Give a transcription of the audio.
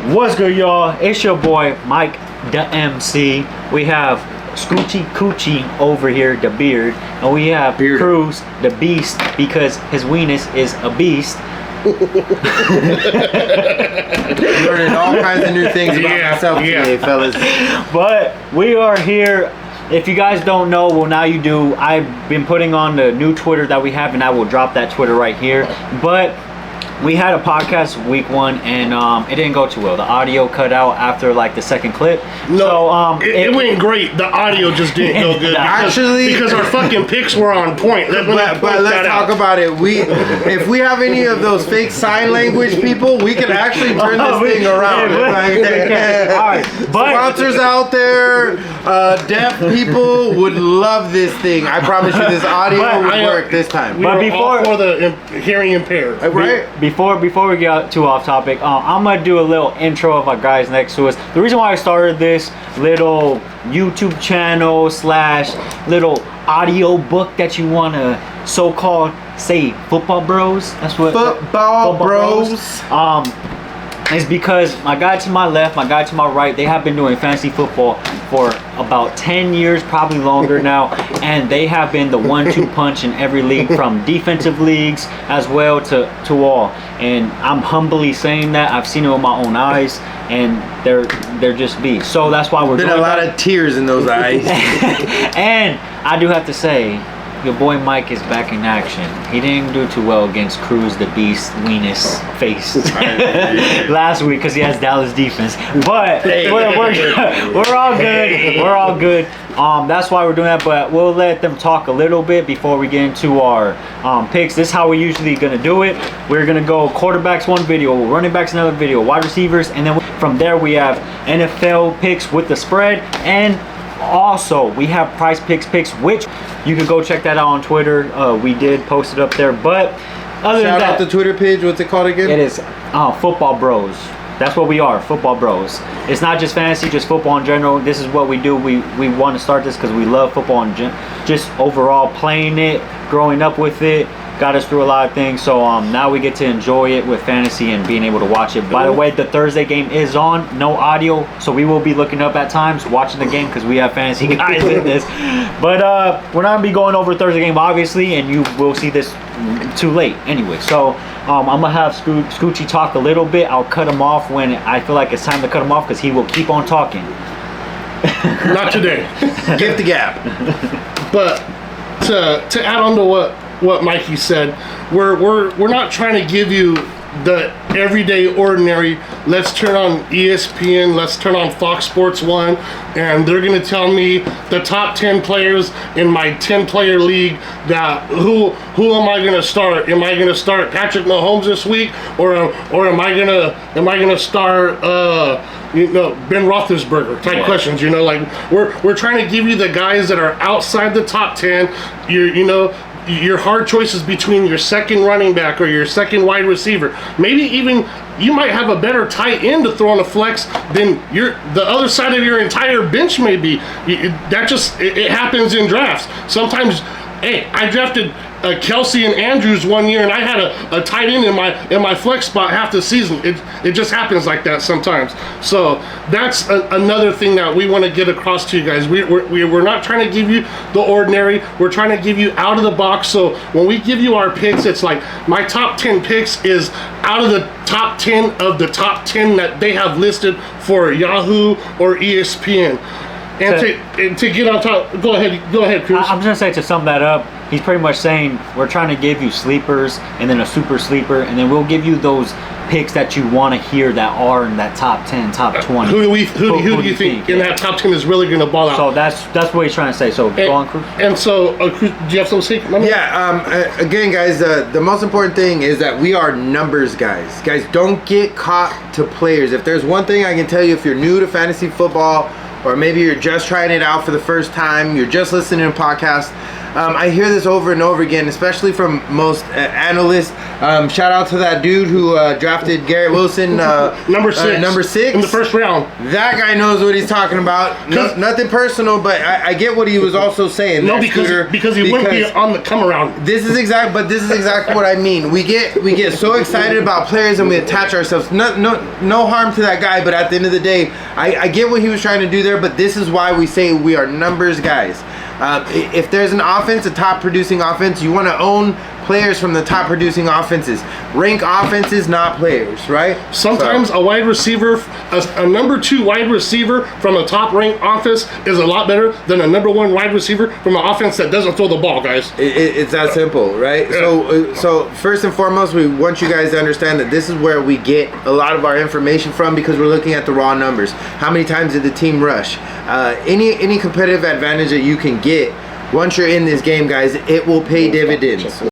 What's good, y'all? It's your boy Mike the MC. We have Scoochie Coochie over here, the beard, and we have Cruz the beast because his weenus is a beast. Learning all kinds of new things about myself today, fellas. But we are here. If you guys don't know, well, now you do. I've been putting on the new Twitter that we have, and I will drop that Twitter right here. But we had a podcast week 1, and it didn't go too well. The audio cut out after like the second clip. No, so, it went great. The audio just didn't go good. Because our fucking picks were on point. But let's talk about it. If we have any of those fake sign language people, we can actually turn this thing around. Alright, but sponsors out there, deaf people would love this thing. I promise you, this audio would work this time. But before for the hearing impaired, right? Before we get too off topic, I'm gonna do a little intro of our guys next to us. The reason why I started this little YouTube channel / little audio book that you wanna so-called say football bros. That's what football bros. Is because my guy to my left, my guy to my right, they have been doing fantasy football for about 10 years, probably longer now, and they have been the 1-2 punch in every league, from defensive leagues as well to all. And I'm humbly saying that. I've seen it with my own eyes, and they're just beasts. So that's why we're doing a lot of tears in those eyes. And I do have to say, your boy Mike is back in action. He didn't do too well against Cruz the Beast weenus face last week because he has Dallas defense. But we're all good. We're all good. That's why we're doing that. But we'll let them talk a little bit before we get into our picks. This is how we're usually gonna do it. We're gonna go quarterbacks one video, running backs another video, wide receivers, and then from there we have NFL picks with the spread, and also we have price picks, which you can go check that out on Twitter. We did post it up there. But other than that, shout out the Twitter page. What's it called again? It is Football Bros. That's what we are, Football Bros. It's not just fantasy, just football in general. This is what we do. We want to start this because we love football and just overall playing it, growing up with it. Got us through a lot of things, so now we get to enjoy it with fantasy and being able to watch it. By the way, the Thursday game is on, no audio, so we will be looking up at times, watching the game because we have fantasy guys in this. But we're not gonna be going over Thursday game, obviously, and you will see this too late anyway. So I'm gonna have Scoochie talk a little bit. I'll cut him off when I feel like it's time to cut him off because he will keep on talking. Not today. Give the gap. But to add on to what Mikey said, we're not trying to give you the everyday ordinary. Let's turn on ESPN, let's turn on Fox Sports 1, and they're gonna tell me the top 10 players in my 10-player league. That who am I gonna start? Am I gonna start Patrick Mahomes this week, or am I gonna start Ben Roethlisberger type questions? Like we're trying to give you the guys that are outside the top 10. Your hard choices between your second running back or your second wide receiver. Maybe even you might have a better tight end to throw on a flex than the other side of your entire bench may be. It happens in drafts. Sometimes, I drafted Kelsey and Andrews one year, and I had a tight end in my flex spot half the season. It just happens like that sometimes. So that's another thing that we want to get across to you guys. We're not trying to give you the ordinary. We're trying to give you out of the box. So when we give you our picks, it's like my top 10 picks is out of the top 10 of the top 10 that they have listed for Yahoo or ESPN. And to get on top, go ahead, Cruz. I'm just gonna say, to sum that up, he's pretty much saying we're trying to give you sleepers and then a super sleeper, and then we'll give you those picks that you want to hear that are in that top 10, top 20. Who do you think in that top 10 is really going to ball out? So that's what he's trying to say. So go on, Cruz. And so, Cruz, do you have something to say? Again, guys, the most important thing is that we are numbers guys. Guys, don't get caught to players. If there's one thing I can tell you, if you're new to fantasy football, or maybe you're just trying it out for the first time, you're just listening to podcasts, I hear this over and over again, especially from most analysts. Shout out to that dude who drafted Garrett Wilson, Number 6. number 6 in the first round. That guy knows what he's talking about. Nothing personal, but I get what he was also saying. No, there, Scooter, because he wouldn't be on the come around. This is exactly what I mean. We get so excited about players and we attach ourselves. No harm to that guy, but at the end of the day, I get what he was trying to do there. But this is why we say we are numbers guys. If there's an offense, a top producing offense, you want to own players from the top producing offenses. Rank offenses, not players, right? Sometimes a wide receiver, a number 2 wide receiver from a top ranked offense is a lot better than a number 1 wide receiver from an offense that doesn't throw the ball, guys. It's that simple, right? Yeah. So first and foremost, we want you guys to understand that this is where we get a lot of our information from, because we're looking at the raw numbers. How many times did the team rush? Any competitive advantage that you can get once you're in this game, guys, it will pay dividends.